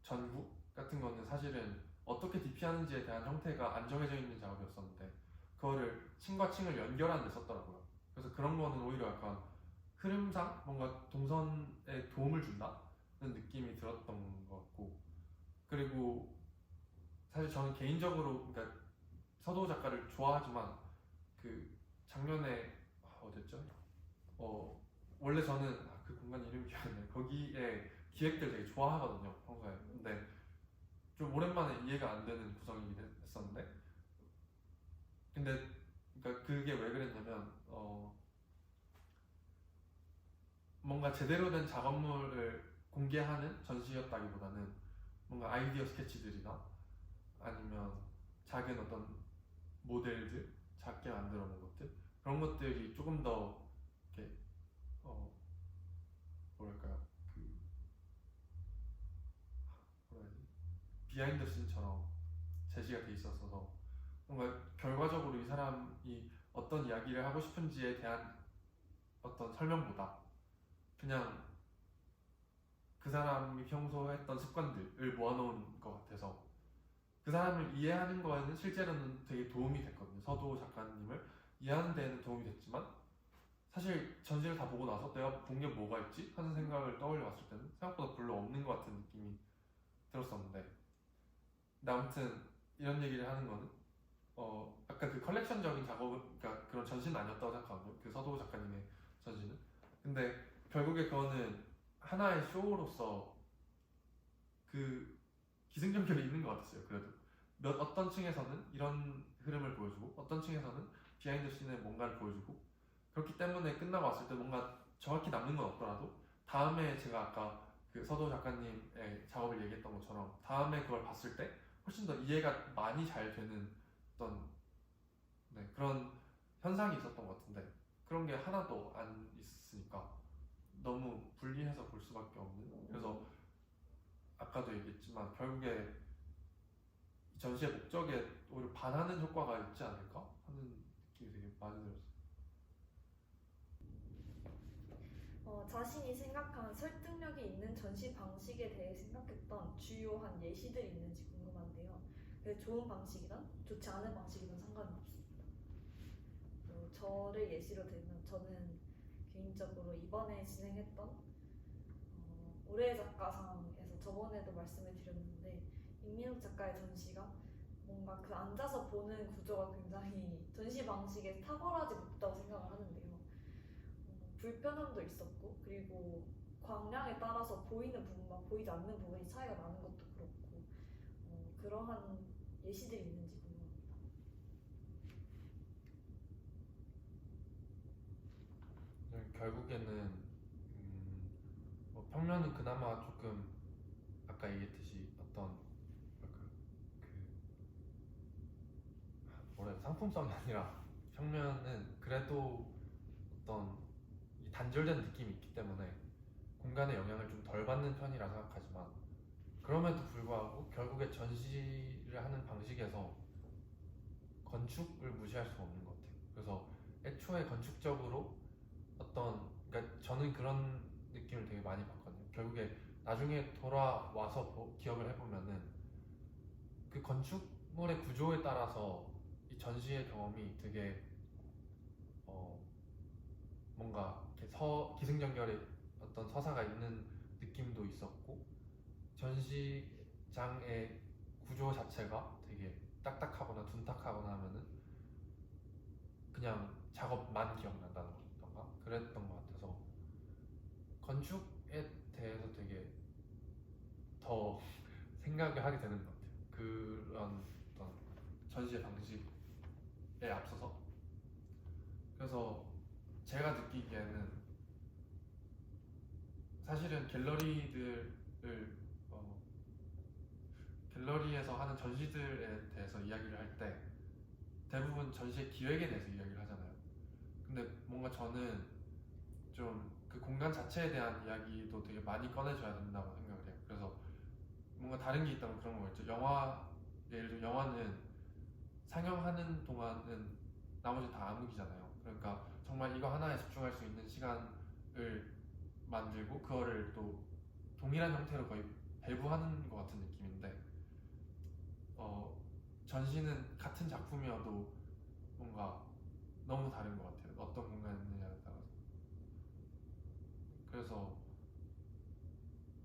전구 같은 거는 사실은 어떻게 DP하는지에 대한 형태가 안 정해져 있는 작업이었었는데 그거를 층과 층을 연결하는 데 썼더라고요. 그래서 그런 거는 오히려 약간 흐름상 뭔가 동선에 도움을 준다는 느낌이 들었던 것 같고 그리고 사실 저는 개인적으로 그러니까 서도 작가를 좋아하지만 그 작년에 어땠죠? 원래 저는 그 공간 이름이 기억이 안 나요. 거기에 기획들 되게 좋아하거든요 평소에. 근데 좀 오랜만에 이해가 안 되는 구성이긴 했었는데 근데 그러니까 그게 왜 그랬냐면 뭔가 제대로 된 작업물을 공개하는 전시였다기보다는 뭔가 아이디어 스케치들이나 아니면 작은 어떤 모델들 작게 만들어 놓은 것들 그런 것들이 조금 더 이렇게 뭐랄까요 그 뭐라 해야 되지 비하인드 씬처럼 제시가 돼 있었어서 뭔가 결과적으로 이 사람이 어떤 이야기를 하고 싶은지에 대한 어떤 설명보다 그냥 그 사람이 평소 했던 습관들을 모아놓은 것 같아서 그 사람을 이해하는 거에는 실제로는 되게 도움이 됐거든요. 서도 작가님을 이해하는 데에는 도움이 됐지만 사실 전시를 다 보고 나서 내가 본 게 뭐가 있지? 하는 생각을 떠올려 봤을 때는 생각보다 별로 없는 것 같은 느낌이 들었었는데 근데 아무튼 이런 얘기를 하는 거는 약간 그 컬렉션적인 작업, 그러니까 그런 전시는 아니었다고 생각하고요. 그 서도 작가님의 전시는. 근데 결국에 그거는 하나의 쇼로서 그 기승전결이 있는 것 같았어요. 그래도 어떤 층에서는 이런 흐름을 보여주고 어떤 층에서는 비하인드 씬의 뭔가를 보여주고 그렇기 때문에 끝나고 왔을 때 뭔가 정확히 남는 건 없더라도 다음에 제가 아까 그 서도 작가님의 작업을 얘기했던 것처럼 다음에 그걸 봤을 때 훨씬 더 이해가 많이 잘 되는 어떤 그런 현상이 있었던 것 같은데 그런 게 하나도 안 있으니까 너무 분리해서 볼 수밖에 없는 그래서 아까도 얘기했지만 결국에 전시의 목적에 오히려 반하는 효과가 있지 않을까 하는 느낌이 되게 많이 들었어요. 자신이 생각한 설득력이 있는 전시 방식에 대해 생각했던 주요한 예시들이 있는지 궁금한데요. 그게 좋은 방식이든 좋지 않은 방식이든 상관은 없습니다. 저를 예시로 들면 저는 개인적으로 이번에 진행했던 올해의 작가상에서 저번에도 말씀을 드렸는데 임민욱 작가의 전시가 뭔가 그 앉아서 보는 구조가 굉장히 전시 방식에 탁월하지 못하다고 생각을 하는데요. 불편함도 있었고 그리고 광량에 따라서 보이는 부분과 보이지 않는 부분이 차이가 나는 것도 그렇고 그러한 예시들이 있는지 궁금합니다. 결국에는 평면은 그나마 조금 아까 얘기했듯이 어떤 상품성이 아니라 평면은 그래도 어떤 이 단절된 느낌이 있기 때문에 공간의 영향을 좀 덜 받는 편이라 생각하지만 그럼에도 불구하고 결국에 전시를 하는 방식에서 건축을 무시할 수 없는 것 같아요. 그래서 애초에 건축적으로 그러니까 저는 그런 느낌을 되게 많이 받거든요. 결국에 나중에 돌아와서 기억을 해보면은 그 건축물의 구조에 따라서 이 전시의 경험이 되게 뭔가 이렇게 기승전결의 어떤 서사가 있는 느낌도 있었고 전시장의 구조 자체가 되게 딱딱하거나 둔탁하거나 하면은 그냥 작업만 기억난다는 건가? 그랬던 것 같아서 건축에 대해서 되게 더 생각을 하게 되는 것 같아요. 그런 어떤 전시의 방식에 앞서서 그래서 제가 느끼기에는 사실은 갤러리에서 하는 전시들에 대해서 이야기를 할 때 대부분 전시의 기획에 대해서 이야기를 하잖아요. 근데 뭔가 저는 좀 그 공간 자체에 대한 이야기도 되게 많이 꺼내줘야 된다고 생각을 해요. 그래서 뭔가 다른 게 있다면 그런 거겠죠. 예를 들어 영화는 상영하는 동안은 나머지 다 암흑이잖아요. 그러니까 정말 이거 하나에 집중할 수 있는 시간을 만들고 그거를 또 동일한 형태로 거의 배부하는 것 같은 느낌인데 전시는 같은 작품이어도 뭔가 너무 다른 것 같아요. 어떤 공간에 있느냐에 따라서. 그래서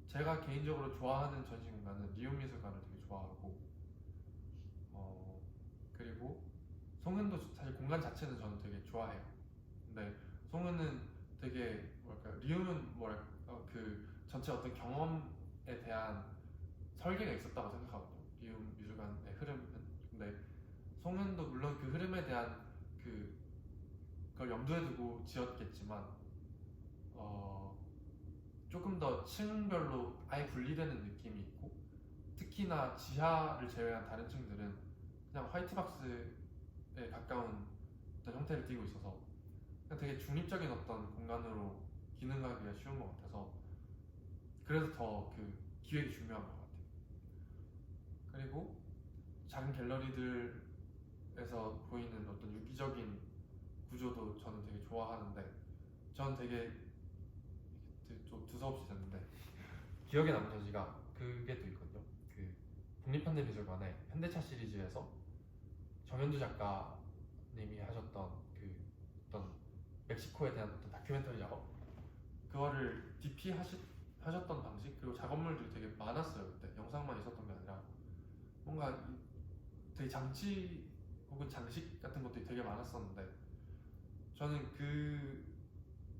제가 개인적으로 좋아하는 전시 공간은 리움미술관을 되게 좋아하고 그리고 송은도 사실 공간 자체는 저는 되게 좋아해요. 근데 송은은 되게 리움은 그 전체 어떤 경험에 대한 설계가 있었다고 생각하거든요. 리움 미술관의 흐름은. 근데 송은도 물론 그 흐름에 대한 그걸 염두에 두고 지었겠지만 조금 더 층별로 아예 분리되는 느낌이 있고 특히나 지하를 제외한 다른 층들은 그냥 화이트박스에 가까운 어떤 형태를 띠고 있어서 그냥 되게 중립적인 어떤 공간으로 기능하기가 쉬운 것 같아서 그래서 더 그 기획이 중요한 것 같아요. 그리고 작은 갤러리들에서 보이는 어떤 유기적인 구조도 저는 되게 좋아하는데 저는 되게 좀 두서없이 됐는데 기억에 남는 전시가 그게 또 있거든요. 그 국립현대미술관의 현대차 시리즈에서 정현주 작가님이 하셨던 그 어떤 멕시코에 대한 어떤 다큐멘터리 작업, 그거를 DP 하셨던 방식, 그리고 작업물들이 되게 많았어요. 그때 영상만 있었던 게 아니라 뭔가 되게 장치 혹은 장식 같은 것들이 되게 많았었는데, 저는 그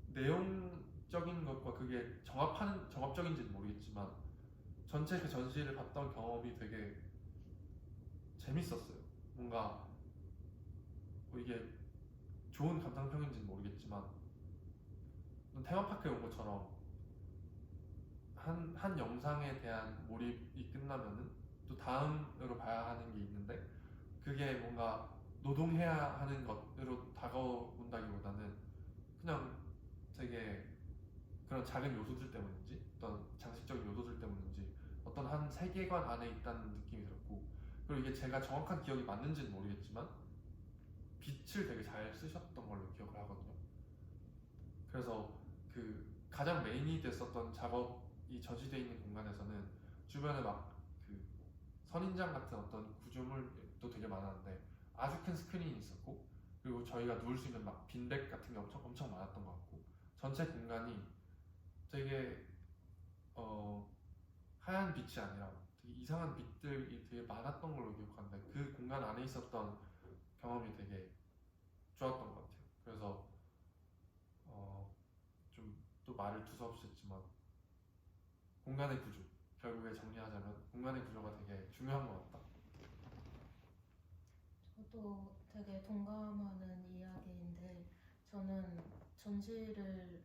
내용적인 것과 그게 정합적인지는 모르겠지만 전체 그 전시를 봤던 경험이 되게 재밌었어요. 뭔가 뭐 이게 좋은 감상평인지는 모르겠지만 테마파크에 온 것처럼 한 영상에 대한 몰입이 끝나면은 또 다음으로 봐야 하는 게 있는데, 그게 뭔가 노동해야 하는 것으로 다가온다기보다는 그냥 되게 그런 작은 요소들 때문인지 어떤 장식적인 요소들 때문인지 어떤 한 세계관 안에 있다는 느낌이 들었고, 그리고 이게 제가 정확한 기억이 맞는지는 모르겠지만 빛을 되게 잘 쓰셨던 걸로 기억을 하거든요. 그래서 그 가장 메인이 됐었던 작업이 전시되어 있는 공간에서는 주변에 막 그 선인장 같은 어떤 구조물도 되게 많았는데 아주 큰 스크린이 있었고, 그리고 저희가 누울 수 있는 막 빈백 같은 게 엄청 많았던 것 같고, 전체 공간이 되게 하얀 빛이 아니라 되게 이상한 빛들이 되게 많았던 걸로 기억하는데, 그 공간 안에 있었던 경험이 되게 좋았던 것 같아요. 그래서 좀 또 말을 두서없이 했지만 공간의 구조, 결국에 정리하자면 공간의 구조가 되게 중요한 것 같다. 저도 되게 동감하는 이야기인데, 저는 전시를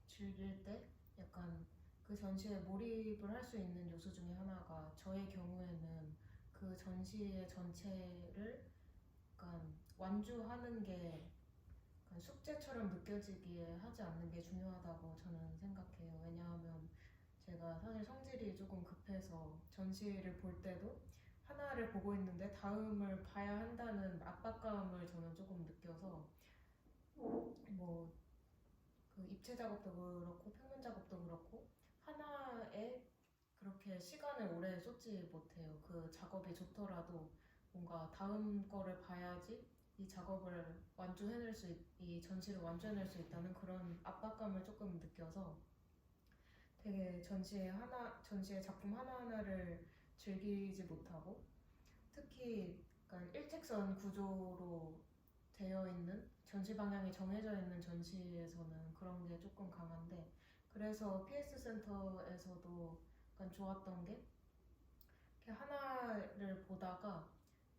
즐길 때 약간 그 전시에 몰입을 할 수 있는 요소 중에 하나가, 저의 경우에는 그 전시의 전체를 약간 완주하는 게 약간 숙제처럼 느껴지기에 하지 않는 게 중요하다고 저는 생각해요. 왜냐하면 제가 사실 성질이 조금 급해서 전시를 볼 때도 하나를 보고 있는데 다음을 봐야 한다는 압박감을 저는 조금 느껴서, 뭐 그 입체 작업도 그렇고 평면 작업도 그렇고 하나에 그렇게 시간을 오래 쏟지 못해요. 그 작업이 좋더라도 뭔가 다음 거를 봐야지 이 작업을 이 전시를 완주해낼 수 있다는 그런 압박감을 조금 느껴서 되게 전시의 작품 하나하나를 즐기지 못하고, 특히 약간 일직선 구조로 되어 있는 전시 방향이 정해져 있는 전시에서는 그런 게 조금 강한데, 그래서 PS 센터에서도 약간 좋았던 게 이렇게 하나를 보다가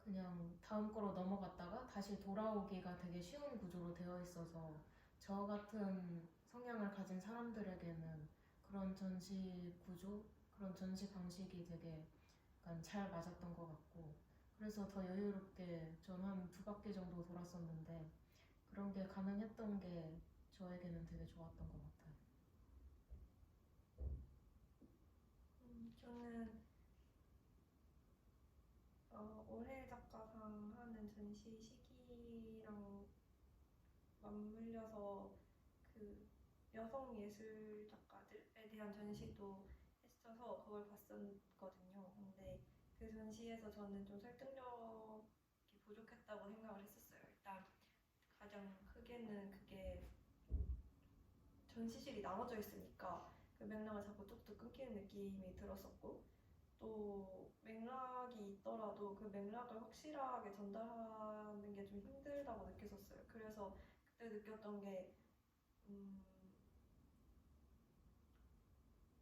그냥 다음 거로 넘어갔다가 다시 돌아오기가 되게 쉬운 구조로 되어 있어서, 저 같은 성향을 가진 사람들에게는 그런 전시 구조, 그런 전시 방식이 되게 약간 잘 맞았던 것 같고, 그래서 더 여유롭게 전 한 2바퀴 정도 돌았었는데 그런 게 가능했던 게 저에게는 되게 좋았던 것 같아요. 저는 올해 작가상 하는 전시 시기랑 맞물려서 그 여성 예술 작가들에 대한 전시도 했어서 그걸 봤었거든요. 근데 그 전시에서 저는 좀 설득력이 부족했다고 생각을 했었어요. 일단 가장 크게는 그게 전시실이 나눠져 있으니까 그 맥락을 자꾸 뚝뚝 끊기는 느낌이 들었었고, 또 맥락이 있더라도 그 맥락을 확실하게 전달하는 게 좀 힘들다고 느꼈었어요. 그래서 그때 느꼈던 게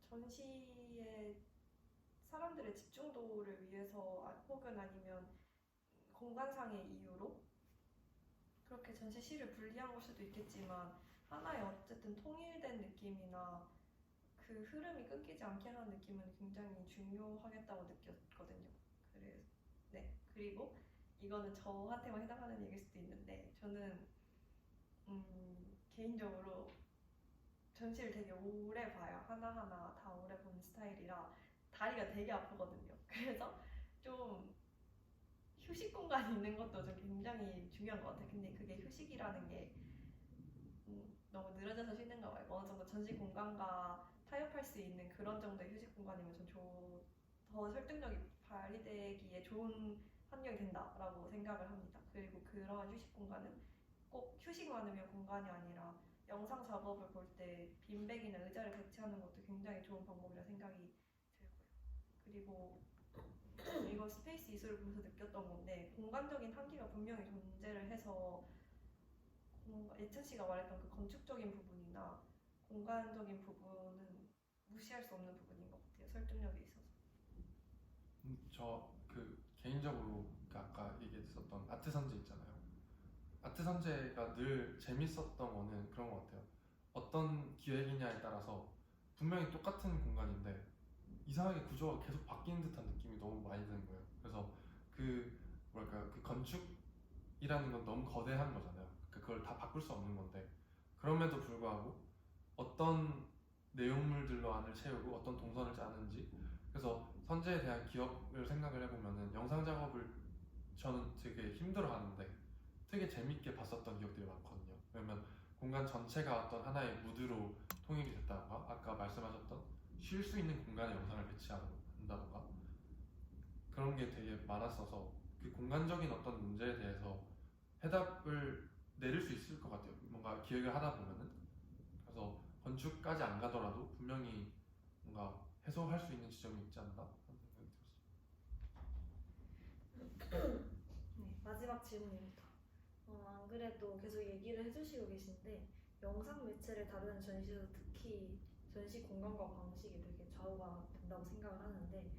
전시에 사람들의 집중도를 위해서 혹은 아니면 공간상의 이유로 그렇게 전시실을 분리한 걸 수도 있겠지만, 하나의 어쨌든 통일된 느낌이나 그 흐름이 끊기지 않게 하는 느낌은 굉장히 중요하겠다고 느꼈거든요. 그리고 이거는 저한테만 해당하는 얘기일 수도 있는데, 저는 개인적으로 전시를 되게 오래 봐요. 하나하나 다 오래 보는 스타일이라 다리가 되게 아프거든요. 그래서 좀 휴식 공간이 있는 것도 좀 굉장히 중요한 것 같아요. 근데 그게 휴식이라는 게 너무 늘어져서 쉬는 거 말고 어느 정도 전시 공간과 타협할 수 있는 그런 정도의 휴식 공간이면 더 설득력이 발휘되기에 좋은 환경이 된다라고 생각을 합니다. 그리고 그러한 휴식 공간은 꼭 휴식만을 위한 공간이 아니라 영상 작업을 볼 때 빈백이나 의자를 배치하는 것도 굉장히 좋은 방법이라 생각이 들고요. 그리고 이거 스페이스 이수를 보면서 느꼈던 건데 공간적인 한계가 분명히 존재를 해서 예찬 씨가 말했던 그 건축적인 부분이나 공간적인 부분은 무시할 수 없는 부분인 것 같아요. 설득력에 있어서. 저 그 개인적으로 그 아까 얘기했었던 아트 선재 있잖아요. 아트 선재가 늘 재밌었던 거는 그런 것 같아요. 어떤 기획이냐에 따라서 분명히 똑같은 공간인데 이상하게 구조가 계속 바뀌는 듯한 느낌이 너무 많이 드는 거예요. 그래서 그 뭐랄까 그 건축이라는 건 너무 거대한 거잖아요. 그걸 다 바꿀 수 없는 건데 그럼에도 불구하고 어떤 내용물들로 안을 채우고 어떤 동선을 짜는지 그래서 선재에 대한 기억을 생각을 해보면은 영상 작업을 저는 되게 힘들어 하는데 되게 재밌게 봤었던 기억들이 많거든요. 왜냐면 공간 전체가 어떤 하나의 무드로 통일이 됐다던가 아까 말씀하셨던 쉴 수 있는 공간에 영상을 배치한다던가 그런 게 되게 많았어서 그 공간적인 어떤 문제에 대해서 해답을 내릴 수 있을 것 같아요. 뭔가 기획을 하다 보면은 그래서 건축까지 안 가더라도 분명히 뭔가 해소할 수 있는 지점이 있지 않나 하는 생각이 들었어요. 네, 마지막 질문입니다. 안 그래도 계속 얘기를 해주시고 계신데 영상 매체를 다루는 전시에서 특히 전시 공간과 방식이 되게 좌우가 된다고 생각을 하는데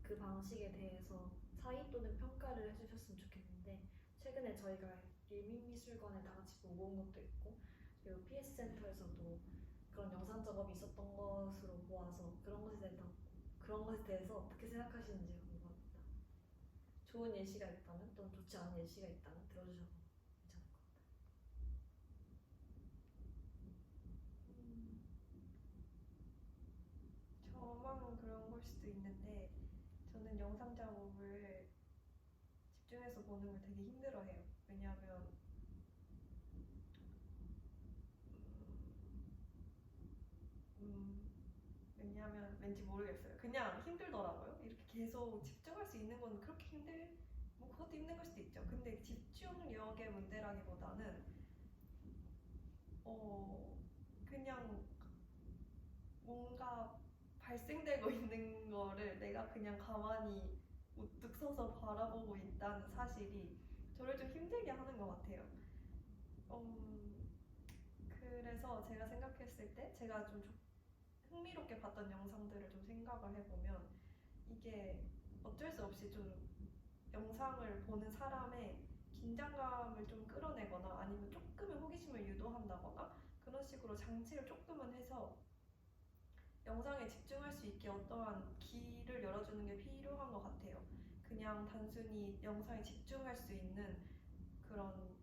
그 방식에 대해서 사의 또는 평가를 해주셨으면 좋겠는데 최근에 저희가 일민미술관에 다 같이 보고 온 것도 있고 그리고 PS센터에서도 그런 영상 작업이 있었던 것으로 보아서 그런 것에 대해서 어떻게 생각하시는지 궁금합니다. 좋은 예시가 있다면 또는 좋지 않은 예시가 있다면 들어주셔도 괜찮을 것 같아요. 저만 그런 걸 수도 있는데 저는 영상 작업을 집중해서 보는 걸 되게 힘들어해요. 왜냐하면 왠지 모르겠어요. 그냥 힘들더라고요. 이렇게 계속 집중할 수 있는 건 그렇게 뭐 그것도 힘든 걸 수도 있죠. 근데 집중력의 문제라기보다는 그냥 뭔가 발생되고 있는 거를 내가 그냥 가만히 우뚝 서서 바라보고 있다는 사실이 저를 좀 힘들게 하는 것 같아요. 그래서 제가 생각했을 때 제가 좀 흥미롭게 봤던 영상들을 좀 생각을 해보면 이게 어쩔 수 없이 좀 영상을 보는 사람의 긴장감을 좀 끌어내거나 아니면 조금의 호기심을 유도한다거나 그런 식으로 장치를 조금은 해서 영상에 집중할 수 있게 어떠한 길을 열어주는 게 필요한 것 같아요. 그냥 단순히 영상에 집중할 수 있는 그런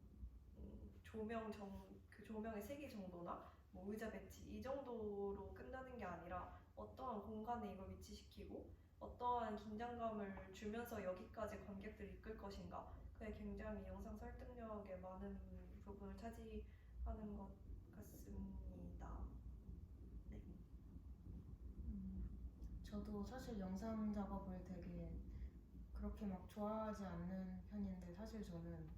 그 조명의 세기 정도나 뭐 의자 배치 이 정도로 끝나는 게 아니라 어떠한 공간에 이걸 위치시키고 어떠한 긴장감을 주면서 여기까지 관객들을 이끌 것인가 그게 굉장히 영상 설득력에 많은 부분을 차지하는 것 같습니다. 네. 저도 사실 영상 작업을 되게 그렇게 막 좋아하지 않는 편인데 사실 저는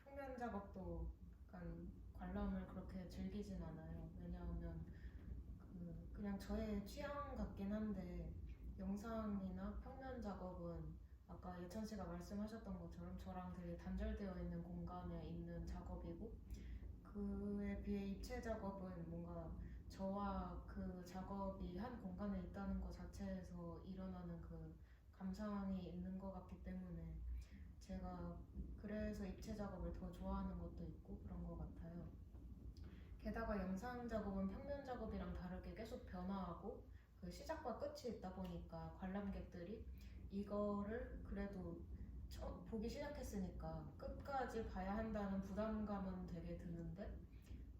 평면 작업도 약간 관람을 그렇게 즐기진 않아요. 왜냐하면 그냥 저의 취향 같긴 한데 영상이나 평면 작업은 아까 예찬 씨가 말씀하셨던 것처럼 저랑 되게 단절되어 있는 공간에 있는 작업이고 그에 비해 입체 작업은 뭔가 저와 그 작업이 한 공간에 있다는 것 자체에서 일어나는 그 감상이 있는 것 같기 때문에 제가 그래서 입체 작업을 더 좋아하는 것도 있고 그런 것 같아요. 게다가 영상 작업은 평면 작업이랑 다르게 계속 변화하고 그 시작과 끝이 있다 보니까 관람객들이 이거를 그래도 보기 시작했으니까 끝까지 봐야 한다는 부담감은 되게 드는데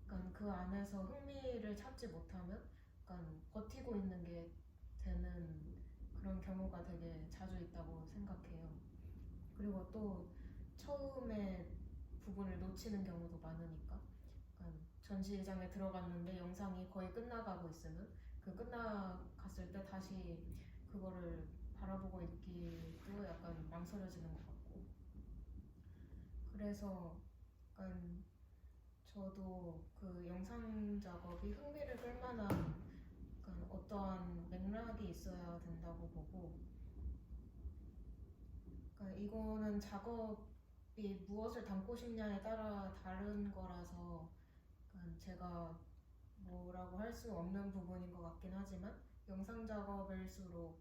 약간 그 안에서 흥미를 찾지 못하면 약간 버티고 있는 게 되는 그런 경우가 되게 자주 있다고 생각해요. 그리고 또 처음에 부분을 놓치는 경우도 많으니까 약간 전시장에 들어갔는데 영상이 거의 끝나가고 있으면 그 끝나갔을 때 다시 그거를 바라보고 있기도 약간 망설여지는 것 같고 그래서 약간 저도 그 영상 작업이 흥미를 끌 만한 약간 어떠한 맥락이 있어야 된다고 보고 그러니까 이거는 작업이 무엇을 담고 싶냐에 따라 다른 거라서 그러니까 제가 뭐라고 할 수 없는 부분인 것 같긴 하지만 영상 작업일수록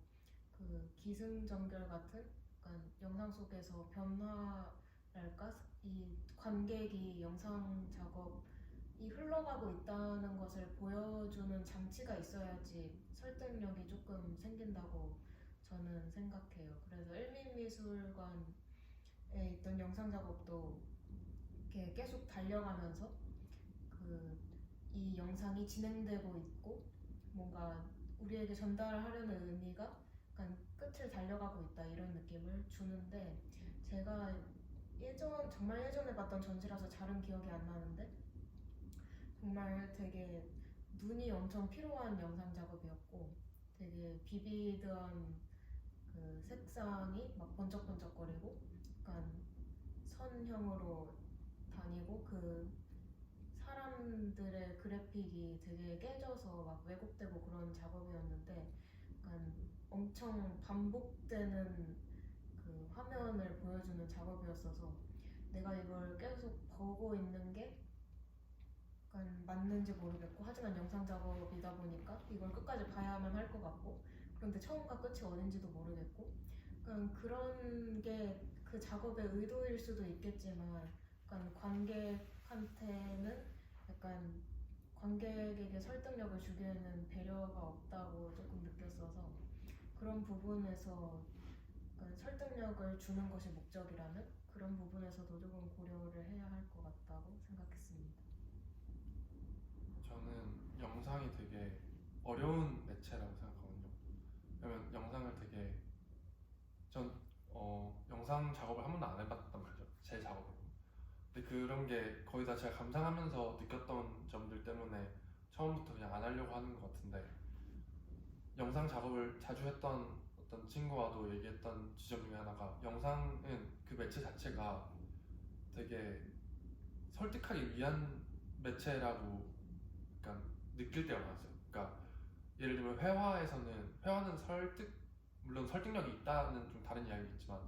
그 기승전결 같은 약간 영상 속에서 변화랄까 이 관객이 영상 작업이 흘러가고 있다는 것을 보여주는 장치가 있어야지 설득력이 조금 생긴다고 저는 생각해요. 그래서 일민미술관에 있던 영상 작업도 이렇게 계속 달려가면서 그 이 영상이 진행되고 있고 뭔가 우리에게 전달하려는 의미가 약간 끝을 달려가고 있다 이런 느낌을 주는데 제가 정말 예전에 봤던 전시라서 잘은 기억이 안 나는데 정말 되게 눈이 엄청 피로한 영상 작업이었고 되게 비비드한 그 색상이 막 번쩍번쩍거리고 약간 선형으로 다니고 그 사람들의 그래픽이 되게 깨져서 막 왜곡되고 그런 작업이었는데 약간 엄청 반복되는 그 화면을 보여주는 작업이었어서 내가 이걸 계속 보고 있는 게 약간 맞는지 모르겠고 하지만 영상 작업이다 보니까 이걸 끝까지 봐야만 할 것 같고 그런데 처음과 끝이 어딘지도 모르겠고 약간 그런 게 그 작업의 의도일 수도 있겠지만 약간 관객한테는 약간 관객에게 설득력을 주기에는 배려가 없다고 조금 느꼈어서 그런 부분에서 약간 설득력을 주는 것이 목적이라면 그런 부분에서도 조금 고려를 해야 할 것 같다고 생각했습니다. 저는 영상이 되게 어려운 매체라고 생각하거든요. 왜냐면 영상을 되게 영상 작업을 한 번도 안 해봤단 말이죠. 제 작업으로. 근데 그런 게 거의 다 제가 감상하면서 느꼈던 점들 때문에 처음부터 그냥 안 하려고 하는 것 같은데 영상 작업을 자주 했던 어떤 친구와도 얘기했던 지점 중에 하나가 영상은 그 매체 자체가 되게 설득하기 위한 매체라고 약간 느낄 때가 많았어요. 그러니까 예를 들면 회화는 물론 설득력이 있다는 좀 다른 이야기겠지만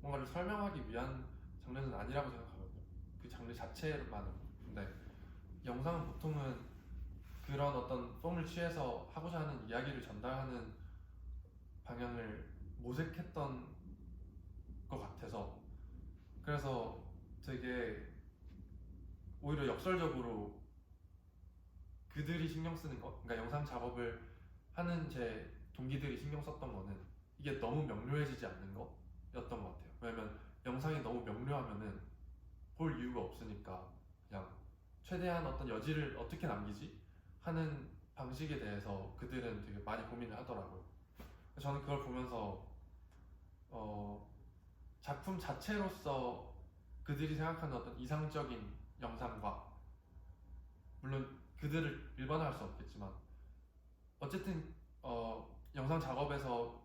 뭔가를 설명하기 위한 장르는 아니라고 생각하거든요. 그 장르 자체만은. 근데 영상은 보통은 그런 어떤 폼을 취해서 하고자 하는 이야기를 전달하는 방향을 모색했던 것 같아서 그래서 되게 오히려 역설적으로 그들이 신경 쓰는 거, 그러니까 영상 작업을 하는 제 동기들이 신경 썼던 거는 이게 너무 명료해지지 않는 거였던 것 같아요. 왜냐면 영상이 너무 명료하면은 볼 이유가 없으니까 그냥 최대한 어떤 여지를 어떻게 남기지 하는 방식에 대해서 그들은 되게 많이 고민을 하더라고요. 저는 그걸 보면서 작품 자체로서 그들이 생각하는 어떤 이상적인 영상과 물론 그들을 일반화할 수 없겠지만 어쨌든 영상 작업에서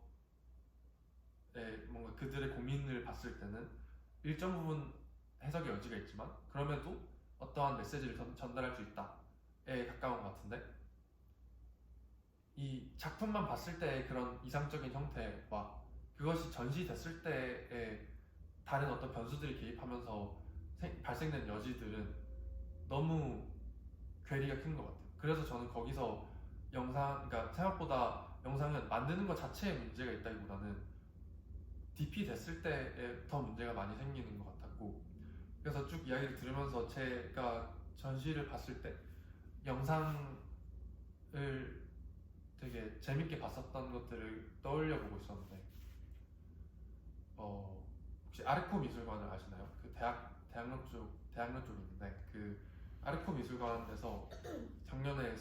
뭔가 그들의 고민을 봤을 때는 일정 부분 해석의 여지가 있지만 그럼에도 어떠한 메시지를 전달할 수 있다에 가까운 것 같은데 이 작품만 봤을 때의 그런 이상적인 형태와 그것이 전시됐을 때의 다른 어떤 변수들이 개입하면서 발생된 여지들은 너무 괴리가 큰 것 같아요. 그래서 저는 거기서 그러니까 생각보다 영상은 만드는 것 자체에 문제가 있다기보다는 DP 됐을 때에 더 문제가 많이 생기는 것 같았고 그래서 쭉 이야기를 들으면서 제가 전시를 봤을 때 영상을 되게 재밌게 봤었던 것들을 떠올려 보고 있었는데 혹시 아르코 미술관을 아시나요? 그 대학로 쪽에 있는데 그 아르코 미술관에서 작년에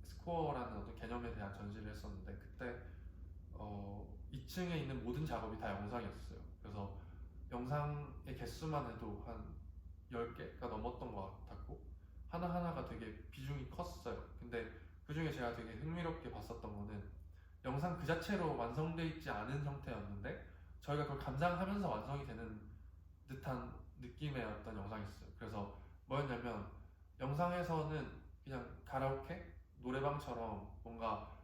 스코어라는 어떤 개념에 대한 전시를 했었는데 그때 2층에 있는 모든 작업이 다 영상이었어요. 그래서 영상의 개수만 해도 한 10개가 넘었던 것 같았고 하나하나가 되게 비중이 컸어요. 근데 그 중에 제가 되게 흥미롭게 봤었던 거는 영상 그 자체로 완성되어 있지 않은 형태였는데 저희가 그걸 감상하면서 완성이 되는 듯한 느낌의 어떤 영상이었어요. 그래서 뭐였냐면 영상에서는 그냥 가라오케, 노래방처럼 뭔가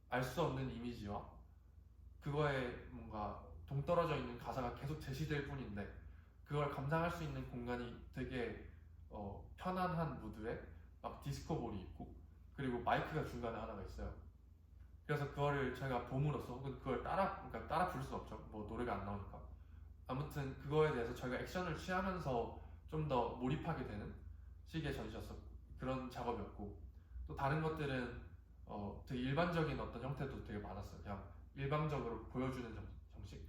알 수 없는 이미지와 그거에 뭔가 동떨어져 있는 가사가 계속 제시될 뿐인데 그걸 감상할 수 있는 공간이 되게 편안한 무드에 막 디스코볼이 있고 그리고 마이크가 중간에 하나가 있어요. 그래서 그거를 저희가 봄으로써 혹은 그걸 그러니까 따라 부를 수는 없죠. 뭐 노래가 안 나오니까. 아무튼 그거에 대해서 저희가 액션을 취하면서 좀 더 몰입하게 되는 식의 전시였었고 그런 작업이었고 또 다른 것들은 되게 일반적인 어떤 형태도 되게 많았어요. 그냥 일방적으로 보여주는 정식.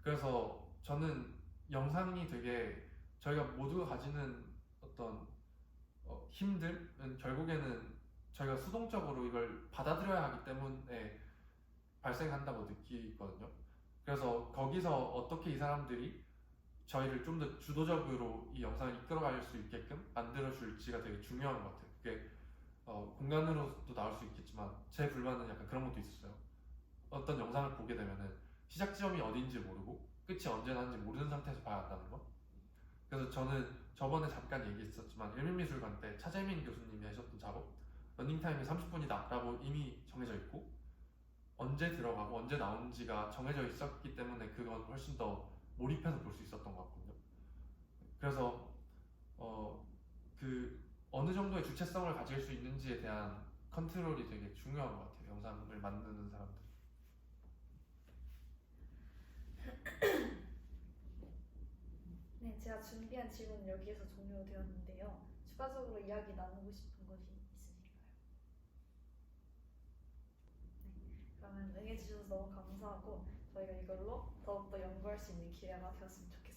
그래서 저는 영상이 되게 저희가 모두가 가지는 어떤 힘들은 결국에는 저희가 수동적으로 이걸 받아들여야 하기 때문에 발생한다고 느끼거든요. 그래서 거기서 어떻게 이 사람들이 저희를 좀 더 주도적으로 이 영상을 이끌어갈 수 있게끔 만들어줄지가 되게 중요한 것 같아요. 그게 공간으로도 나올 수 있겠지만 제 불만은 약간 그런 것도 있었어요. 어떤 영상을 보게 되면은 시작 지점이 어딘지 모르고 끝이 언제 나는지 모르는 상태에서 봐야 한다는 거. 그래서 저는 저번에 잠깐 얘기했었지만 일민미술관 때 차재민 교수님이 하셨던 작업 러닝타임이 30분이다 라고 이미 정해져 있고 언제 들어가고 언제 나오는지가 정해져 있었기 때문에 그건 훨씬 더 몰입해서 볼 수 있었던 것 같거든요. 그래서 그 어느 정도의 주체성을 가질 수 있는지에 대한 컨트롤이 되게 중요한 것 같아요. 영상을 만드는 사람들. 네, 제가 준비한 질문은 여기에서 종료되었는데요. 추가적으로 이야기 나누고 싶은 것이 있으신가요? 네, 그러면 응해주셔서 너무 감사하고 저희가 이걸로 더욱더 연구할 수 있는 기회가 되었으면 좋겠습니다.